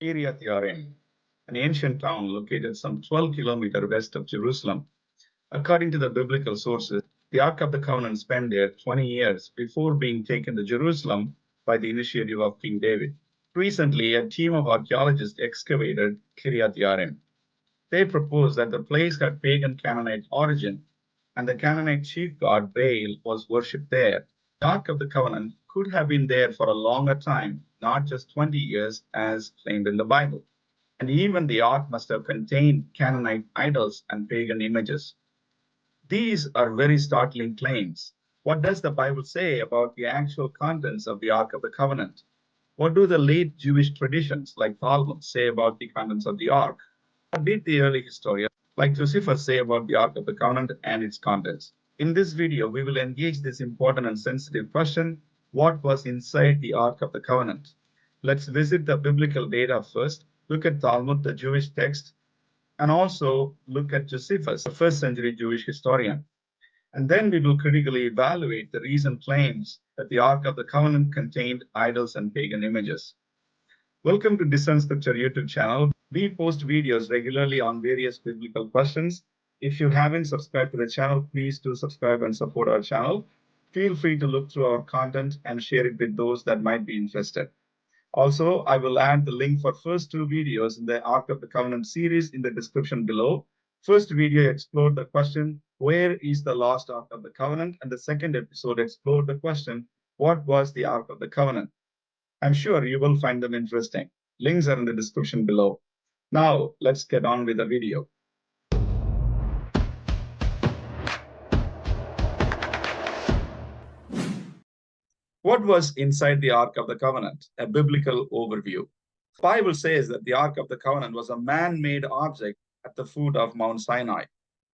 Kiriath-Yearim, an ancient town located some 12 kilometers west of Jerusalem. According to the biblical sources, the Ark of the Covenant spent there 20 years before being taken to Jerusalem by the initiative of King David. Recently, a team of archaeologists excavated Kiriath-Yearim. They proposed that the place had pagan Canaanite origin, and the Canaanite chief god Baal was worshipped there. The Ark of the Covenant could have been there for a longer time, not just 20 years as claimed in the Bible. And even the ark must have contained Canaanite idols and pagan images. These are very startling claims. What does the Bible say about the actual contents of the Ark of the Covenant? What do the late Jewish traditions, like Talmud, say about the contents of the Ark? What did the early historians, like Josephus, say about the Ark of the Covenant and its contents? In this video, we will engage this important and sensitive question: what was inside the Ark of the Covenant? Let's visit the biblical data first, look at Talmud, the Jewish text, and also look at Josephus, the first century Jewish historian. And then we will critically evaluate the recent claims that the Ark of the Covenant contained idols and pagan images. Welcome to Discern Scripture YouTube channel. We post videos regularly on various biblical questions. If you haven't subscribed to the channel, please do subscribe and support our channel. Feel free to look through our content and share it with those that might be interested. Also, I will add the link for first two videos in the Ark of the Covenant series in the description below. First video explored the question, where is the lost Ark of the Covenant? And the second episode explored the question, what was the Ark of the Covenant? I'm sure you will find them interesting. Links are in the description below. Now, let's get on with the video. What was inside the Ark of the Covenant? A biblical overview. The Bible says that the Ark of the Covenant was a man-made object at the foot of Mount Sinai.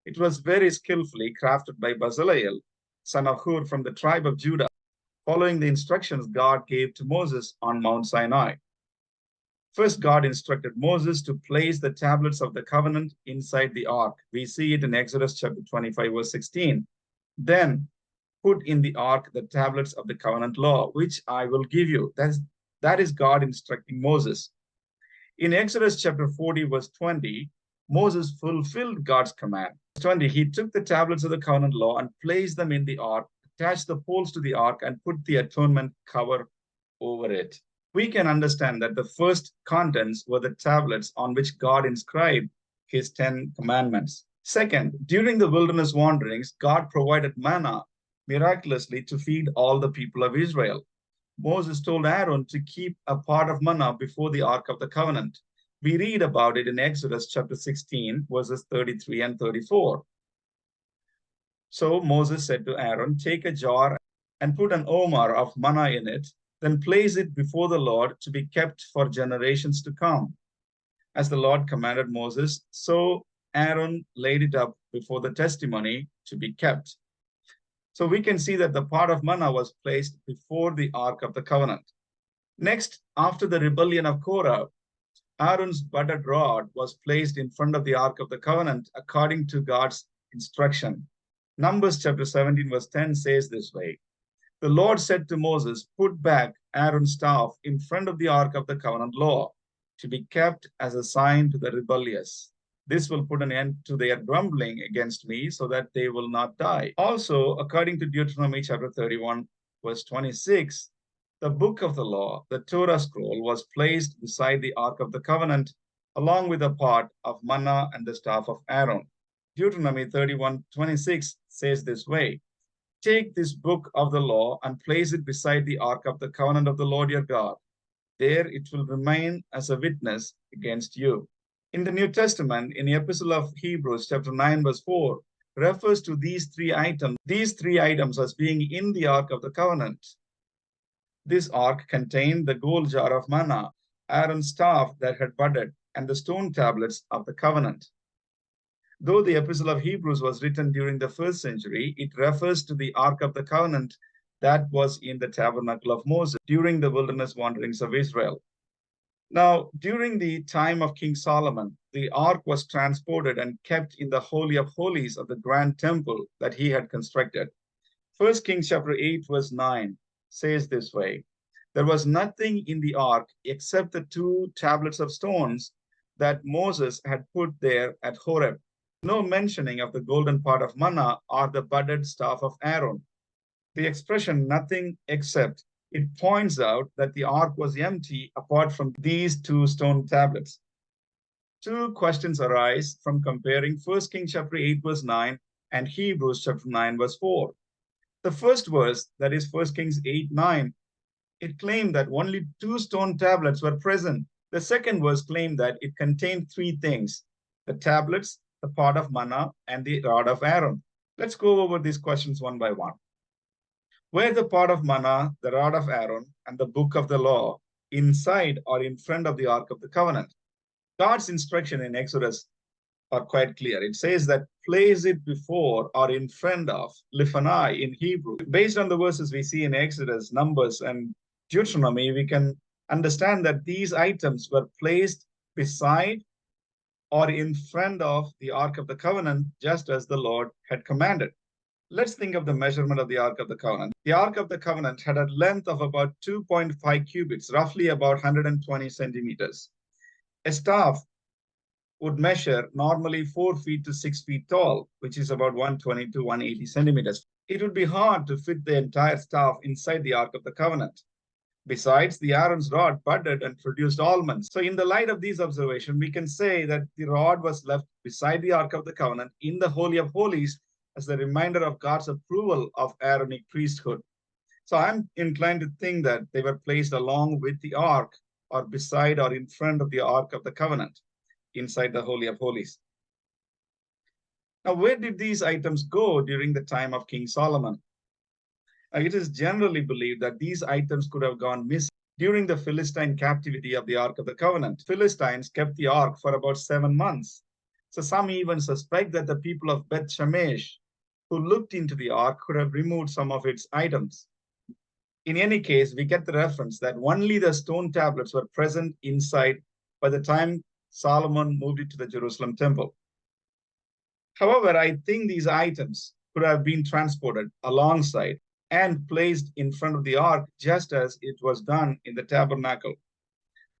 It was very skillfully crafted by Bezalel, son of Hur from the tribe of Judah, following the instructions God gave to Moses on Mount Sinai. First, God instructed Moses to place the tablets of the covenant inside the ark. We see it in Exodus chapter 25, verse 16. Then, put in the ark the tablets of the covenant law, which I will give you. That is God instructing Moses. In Exodus chapter 40, verse 20, Moses fulfilled God's command. 20, he took the tablets of the covenant law and placed them in the ark, attached the poles to the ark, and put the atonement cover over it. We can understand that the first contents were the tablets on which God inscribed his 10 commandments. Second, during the wilderness wanderings, God provided manna miraculously to feed all the people of Israel. Moses told Aaron to keep a pot of manna before the Ark of the Covenant. We read about it in Exodus chapter 16, verses 33 and 34. So Moses said to Aaron, take a jar and put an omer of manna in it, then place it before the Lord to be kept for generations to come. As the Lord commanded Moses, so Aaron laid it up before the testimony to be kept. So we can see that the pot of manna was placed before the Ark of the Covenant. Next, after the rebellion of Korah, Aaron's budded rod was placed in front of the Ark of the Covenant according to God's instruction. Numbers chapter 17, verse 10 says this way, the Lord said to Moses, put back Aaron's staff in front of the Ark of the Covenant law to be kept as a sign to the rebellious. This will put an end to their grumbling against me so that they will not die. Also, according to Deuteronomy chapter 31, verse 26, the book of the law, the Torah scroll, was placed beside the Ark of the Covenant, along with a pot of manna and the staff of Aaron. Deuteronomy 31:26 says this way, take this book of the law and place it beside the Ark of the Covenant of the Lord your God. There it will remain as a witness against you. In the New Testament, in the Epistle of Hebrews, chapter 9, verse 4, refers to these three items as being in the Ark of the Covenant. This ark contained the gold jar of manna, Aaron's staff that had budded, and the stone tablets of the covenant. Though the Epistle of Hebrews was written during the first century, it refers to the Ark of the Covenant that was in the tabernacle of Moses during the wilderness wanderings of Israel. Now, during the time of King Solomon, the ark was transported and kept in the Holy of Holies of the grand temple that he had constructed. 1 Kings chapter 8, verse 9 says this way, There was nothing in the ark except the 2 tablets of stones that Moses had put there at Horeb. No mentioning of the golden pot of manna or the budded staff of Aaron. The expression nothing except, it points out that the ark was empty apart from these 2 stone tablets. 2 questions arise from comparing 1 Kings chapter 8 verse 9 and Hebrews chapter 9 verse 4. The first verse, that is 1 Kings 8:9, it claimed that only 2 stone tablets were present. The second verse claimed that it contained 3 things: the tablets, the pot of manna, and the rod of Aaron. Let's go over these questions one by one. Were the pot of manna, the rod of Aaron, and the book of the law inside or in front of the Ark of the Covenant? God's instruction in Exodus are quite clear. It says that place it before or in front of, lifanai in Hebrew. Based on the verses we see in Exodus, Numbers, and Deuteronomy, we can understand that these items were placed beside or in front of the Ark of the Covenant, just as the Lord had commanded. Let's think of the measurement of the Ark of the Covenant. The Ark of the Covenant had a length of about 2.5 cubits, roughly about 120 centimeters. A staff would measure normally 4 feet to 6 feet tall, which is about 120 to 180 centimeters. It would be hard to fit the entire staff inside the Ark of the Covenant. Besides, the Aaron's rod budded and produced almonds. So in the light of these observations, we can say that the rod was left beside the Ark of the Covenant in the Holy of Holies as the reminder of God's approval of Aaronic priesthood. So I'm inclined to think that they were placed along with the Ark or beside or in front of the Ark of the Covenant inside the Holy of Holies. Now, where did these items go during the time of King Solomon? It is generally believed that these items could have gone missing during the Philistine captivity of the Ark of the Covenant. Philistines kept the Ark for about 7 months. So some even suspect that the people of Beth Shemesh who looked into the Ark could have removed some of its items. In any case, we get the reference that only the stone tablets were present inside by the time Solomon moved it to the Jerusalem temple. However, I think these items could have been transported alongside and placed in front of the ark, just as it was done in the tabernacle.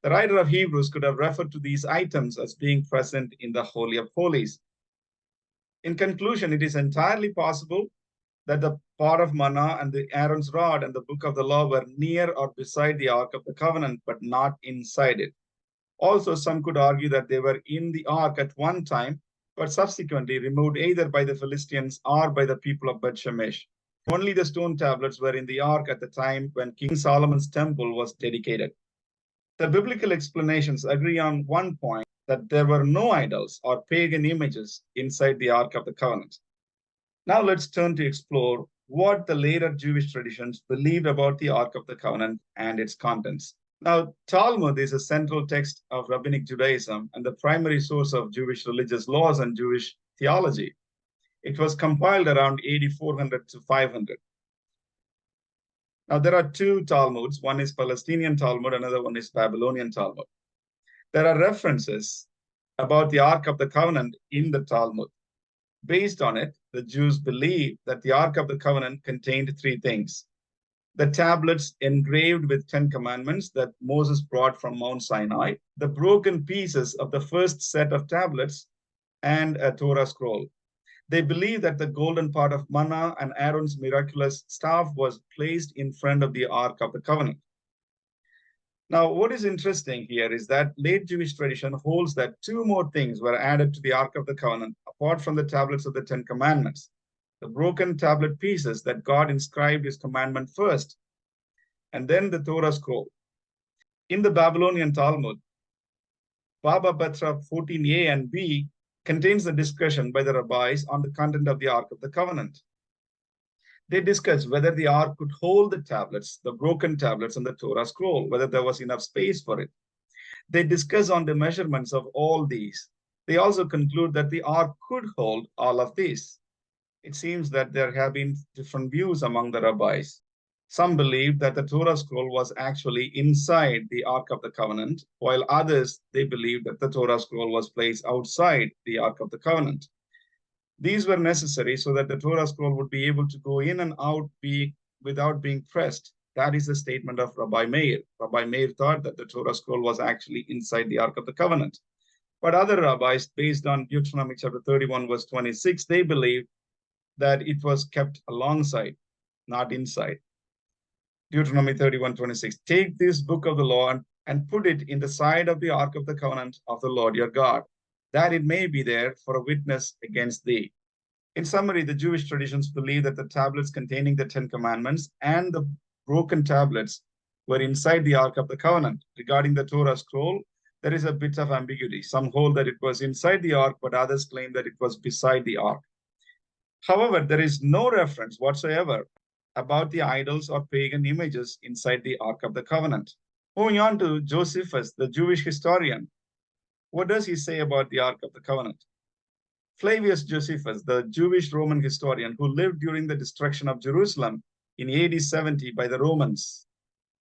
The writer of Hebrews could have referred to these items as being present in the Holy of Holies. In conclusion, it is entirely possible that the pot of manna and the Aaron's rod and the book of the law were near or beside the Ark of the Covenant, but not inside it. Also, some could argue that they were in the ark at one time, but subsequently removed either by the Philistines or by the people of Beth Shemesh. Only the stone tablets were in the ark at the time when King Solomon's temple was dedicated. The biblical explanations agree on one point, that there were no idols or pagan images inside the Ark of the Covenant. Now let's turn to explore what the later Jewish traditions believed about the Ark of the Covenant and its contents. Now, Talmud is a central text of Rabbinic Judaism and the primary source of Jewish religious laws and Jewish theology. It was compiled around AD 400 to 500. Now, there are 2 Talmuds. One is Palestinian Talmud, another one is Babylonian Talmud. There are references about the Ark of the Covenant in the Talmud. Based on it, the Jews believed that the Ark of the Covenant contained 3 things: the tablets engraved with 10 commandments that Moses brought from Mount Sinai, the broken pieces of the first set of tablets, and a Torah scroll. They believe that the golden pot of manna and Aaron's miraculous staff was placed in front of the Ark of the Covenant. Now, what is interesting here is that late Jewish tradition holds that 2 more things were added to the Ark of the Covenant, apart from the tablets of the 10 commandments: the broken tablet pieces that God inscribed his commandment first, and then the Torah scroll. In the Babylonian Talmud, Baba Batra 14a and b contains the discussion by the rabbis on the content of the Ark of the Covenant. They discuss whether the ark could hold the tablets, the broken tablets, and the Torah scroll, whether there was enough space for it. They discuss on the measurements of all these. They also conclude that the ark could hold all of these. It seems that there have been different views among the rabbis. Some believe that the Torah scroll was actually inside the Ark of the Covenant, while others, they believe that the Torah scroll was placed outside the Ark of the Covenant. These were necessary so that the Torah scroll would be able to go in and out without being pressed. That is the statement of Rabbi Meir. Rabbi Meir thought that the Torah scroll was actually inside the Ark of the Covenant. But other rabbis, based on Deuteronomy chapter 31, verse 26, they believe that it was kept alongside, not inside. Deuteronomy 31:26. Take this book of the law and put it in the side of the ark of the covenant of the Lord your God, that it may be there for a witness against thee. In summary, the Jewish traditions believe that the tablets containing the Ten Commandments and the broken tablets were inside the Ark of the Covenant. Regarding the Torah scroll, there is a bit of ambiguity. Some hold that it was inside the Ark, but others claim that it was beside the Ark. However, there is no reference whatsoever about the idols or pagan images inside the Ark of the Covenant. Moving on to Josephus, the Jewish historian. What does he say about the Ark of the Covenant? Flavius Josephus, the Jewish Roman historian who lived during the destruction of Jerusalem in AD 70 by the Romans,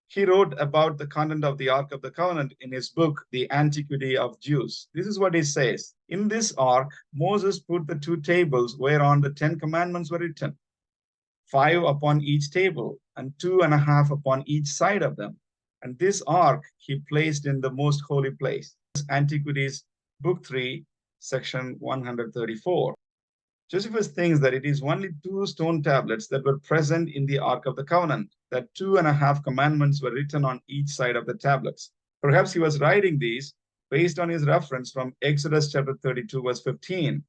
he wrote about the content of the Ark of the Covenant in his book, The Antiquity of Jews. This is what he says. In this ark, Moses put the two tables whereon the Ten Commandments were written, 5 upon each table, and 2.5 upon each side of them. And this ark he placed in the most holy place. Antiquities, Book 3, section 134. Josephus thinks that it is only 2 stone tablets that were present in the Ark of the Covenant, that 2.5 commandments were written on each side of the tablets. Perhaps he was writing these based on his reference from Exodus chapter 32, verse 15.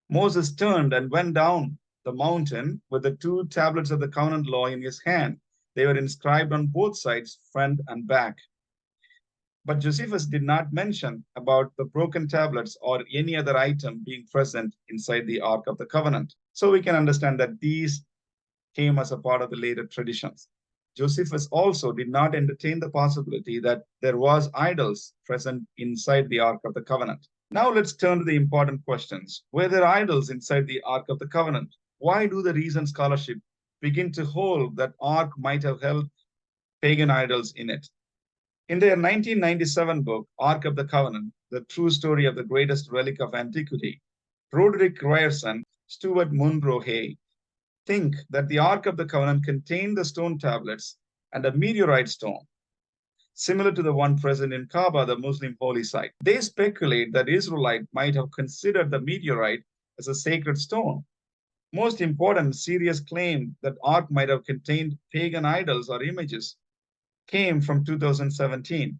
Moses turned and went down the mountain with the 2 tablets of the covenant law in his hand. They were inscribed on both sides, front and back. But Josephus did not mention about the broken tablets or any other item being present inside the Ark of the Covenant. So we can understand that these came as a part of the later traditions. Josephus also did not entertain the possibility that there was idols present inside the Ark of the Covenant. Now let's turn to the important questions. Were there idols inside the Ark of the Covenant? Why do the recent scholarship begin to hold that Ark might have held pagan idols in it? In their 1997 book, Ark of the Covenant, The True Story of the Greatest Relic of Antiquity, Roderick Ryerson, Stuart Munro Hay think that the Ark of the Covenant contained the stone tablets and a meteorite stone, similar to the one present in Kaaba, the Muslim holy site. They speculate that Israelite might have considered the meteorite as a sacred stone. Most important, serious claim that Ark might have contained pagan idols or images came from 2017.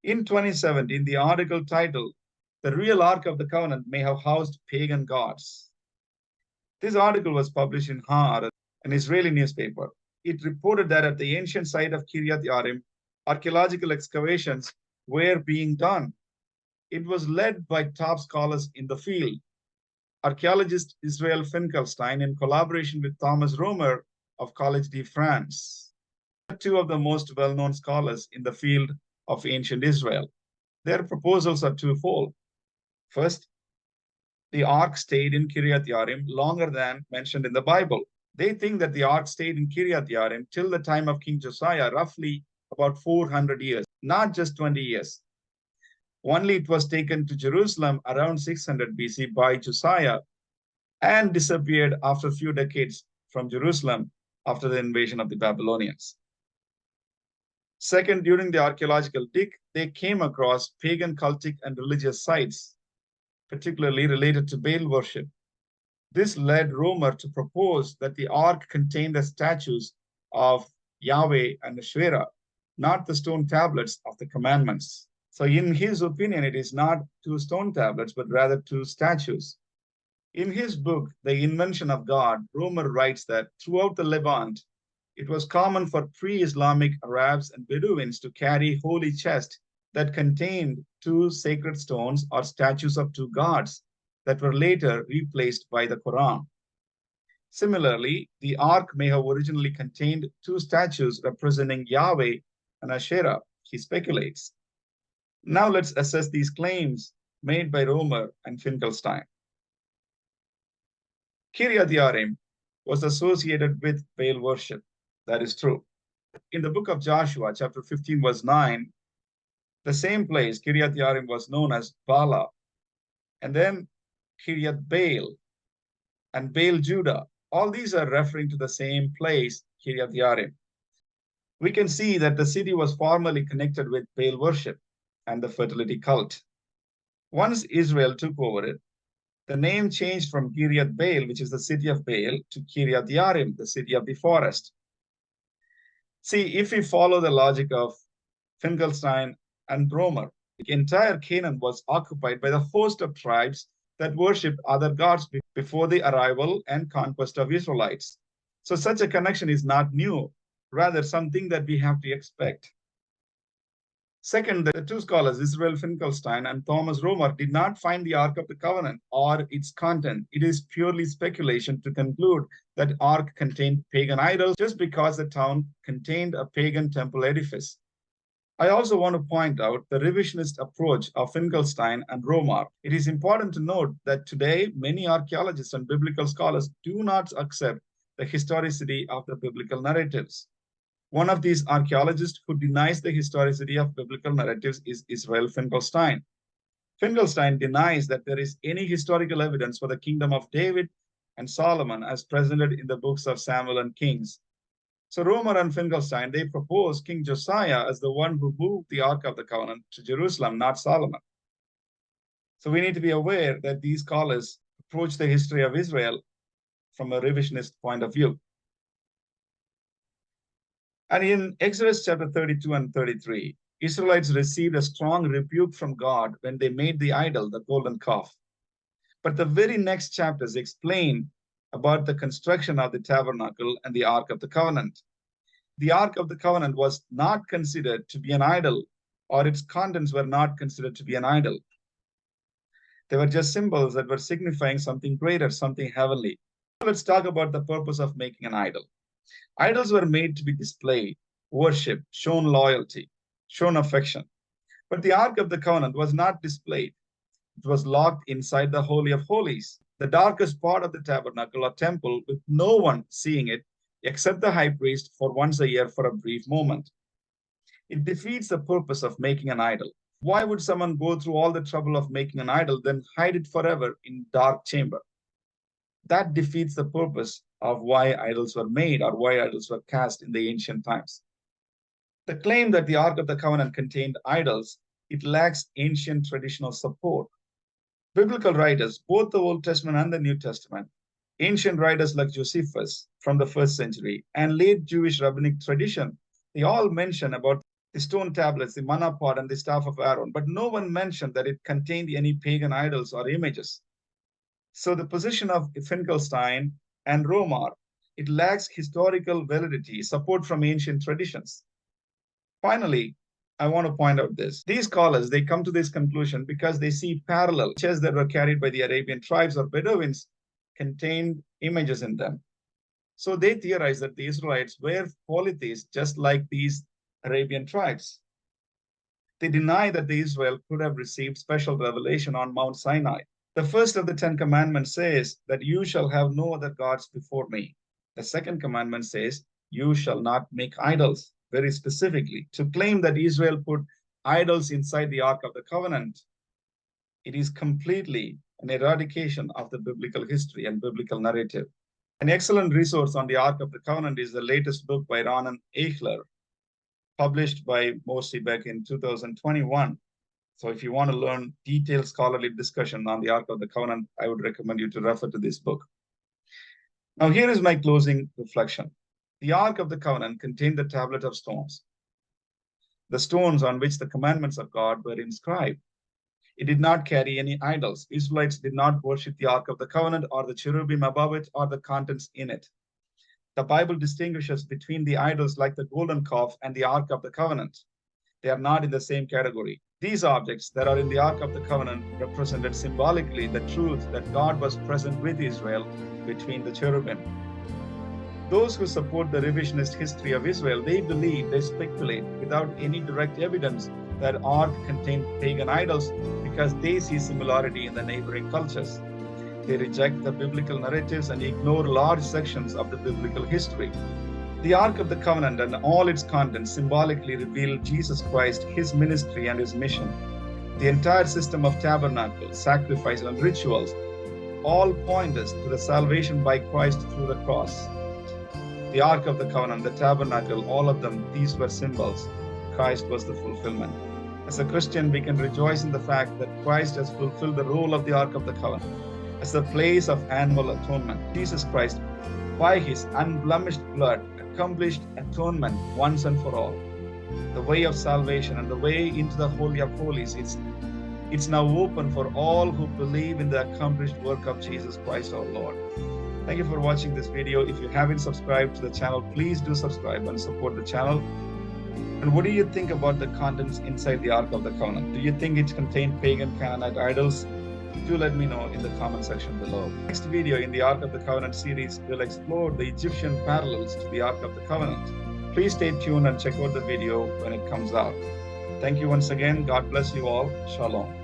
In 2017, the article titled, "The Real Ark of the Covenant May Have Housed Pagan Gods." This article was published in Haaretz, an Israeli newspaper. It reported that at the ancient site of Kiryat Yarim, archaeological excavations were being done. It was led by top scholars in the field. Archaeologist Israel Finkelstein, in collaboration with Thomas Romer of College de France, 2 of the most well-known scholars in the field of ancient Israel. Their proposals are twofold. First, the ark stayed in Kiryat Yarim longer than mentioned in the Bible. They think that the ark stayed in Kiryat Yarim till the time of King Josiah, roughly about 400 years, not just 20 years. Only it was taken to Jerusalem around 600 BC by Josiah and disappeared after a few decades from Jerusalem after the invasion of the Babylonians. Second, during the archaeological dig, they came across pagan cultic and religious sites, particularly related to Baal worship. This led Romer to propose that the ark contained the statues of Yahweh and Asherah, not the stone tablets of the commandments. So in his opinion, it is not 2 stone tablets, but rather 2 statues. In his book, The Invention of God, Romer writes that throughout the Levant, it was common for pre-Islamic Arabs and Bedouins to carry holy chests that contained 2 sacred stones or statues of 2 gods that were later replaced by the Quran. Similarly, the ark may have originally contained 2 statues representing Yahweh and Asherah, he speculates. Now let's assess these claims made by Romer and Finkelstein. Kiryat Yarim was associated with Baal worship. That is true. In the book of Joshua, chapter 15, verse 9, the same place, Kiryat Yarim, was known as Bala. And then Kiryat Baal and Baal Judah. All these are referring to the same place, Kiryat Yarim. We can see that the city was formerly connected with Baal worship and the fertility cult. Once Israel took over it, the name changed from Kiriath Baal, which is the city of Baal, to Kiriath Yarim, the city of the forest. See, if we follow the logic of Finkelstein and Romer, the entire Canaan was occupied by the host of tribes that worshipped other gods before the arrival and conquest of Israelites. So such a connection is not new, rather something that we have to expect. Second, the two scholars, Israel Finkelstein and Thomas Romer, did not find the Ark of the Covenant or its content. It is purely speculation to conclude that Ark contained pagan idols just because the town contained a pagan temple edifice. I also want to point out the revisionist approach of Finkelstein and Romer. It is important to note that today many archaeologists and biblical scholars do not accept the historicity of the biblical narratives. One of these archaeologists who denies the historicity of biblical narratives is Israel Finkelstein. Finkelstein denies that there is any historical evidence for the kingdom of David and Solomon as presented in the books of Samuel and Kings. So Romer and Finkelstein, they propose King Josiah as the one who moved the Ark of the Covenant to Jerusalem, not Solomon. So we need to be aware that these scholars approach the history of Israel from a revisionist point of view. And in Exodus chapter 32 and 33, Israelites received a strong rebuke from God when they made the idol, the golden calf. But the very next chapters explain about the construction of the tabernacle and the Ark of the Covenant. The Ark of the Covenant was not considered to be an idol, or its contents were not considered to be an idol. They were just symbols that were signifying something greater, something heavenly. Let's talk about the purpose of making an idol. Idols were made to be displayed, worshipped, shown loyalty, shown affection. But the Ark of the Covenant was not displayed. It was locked inside the Holy of Holies, the darkest part of the tabernacle or temple, with no one seeing it except the high priest for once a year for a brief moment. It defeats the purpose of making an idol. Why would someone go through all the trouble of making an idol, then hide it forever in dark chamber? That defeats the purpose of why idols were made or why idols were cast in the ancient times. The claim that the Ark of the Covenant contained idols, it lacks ancient traditional support. Biblical writers, both the Old Testament and the New Testament, ancient writers like Josephus from the 1st century and late Jewish rabbinic tradition, they all mention about the stone tablets, the manna pot, and the staff of Aaron, but no one mentioned that it contained any pagan idols or images. So the position of Finkelstein and Romer, it lacks historical validity, support from ancient traditions. Finally, I want to point out this. These scholars, they come to this conclusion because they see parallel images that were carried by the Arabian tribes or Bedouins contained images in them. So they theorize that the Israelites were polytheists just like these Arabian tribes. They deny that the Israel could have received special revelation on Mount Sinai. The first of the 10 commandments says that you shall have no other gods before me. The second commandment says you shall not make idols, very specifically. To claim that Israel put idols inside the Ark of the Covenant, it is completely an eradication of the biblical history and biblical narrative. An excellent resource on the Ark of the Covenant is the latest book by Ronan Eichler, published by Mosley back in 2021. So if you want to learn detailed scholarly discussion on the Ark of the Covenant, I would recommend you to refer to this book. Now, here is my closing reflection. The Ark of the Covenant contained the tablet of stones, the stones on which the commandments of God were inscribed. It did not carry any idols. Israelites did not worship the Ark of the Covenant or the cherubim above it or the contents in it. The Bible distinguishes between the idols like the golden calf and the Ark of the Covenant. They are not in the same category. These objects that are in the Ark of the Covenant represented symbolically the truth that God was present with Israel between the cherubim. Those who support the revisionist history of Israel, they believe, they speculate without any direct evidence that Ark contained pagan idols because they see similarity in the neighboring cultures. They reject the biblical narratives and ignore large sections of the biblical history. The Ark of the Covenant and all its contents symbolically reveal Jesus Christ, his ministry and his mission. The entire system of tabernacles, sacrifice, and rituals all point us to the salvation by Christ through the cross. The Ark of the Covenant, the tabernacle, all of them, these were symbols. Christ was the fulfillment. As a Christian, we can rejoice in the fact that Christ has fulfilled the role of the Ark of the Covenant as the place of annual atonement. Jesus Christ, by his unblemished blood, accomplished atonement once and for all. The way of salvation and the way into the Holy of Holies, it's now open for all who believe in the accomplished work of Jesus Christ our Lord. Thank you for watching this video. If you haven't subscribed to the channel, please do subscribe and support the channel. And what do you think about the contents inside the Ark of the Covenant? Do you think it contained pagan Canaanite idols? Do let me know in the comment section below. Next video in the Ark of the Covenant series will explore the Egyptian parallels to the Ark of the Covenant. Please stay tuned and check out the video when it comes out. Thank you once again. God bless you all. Shalom.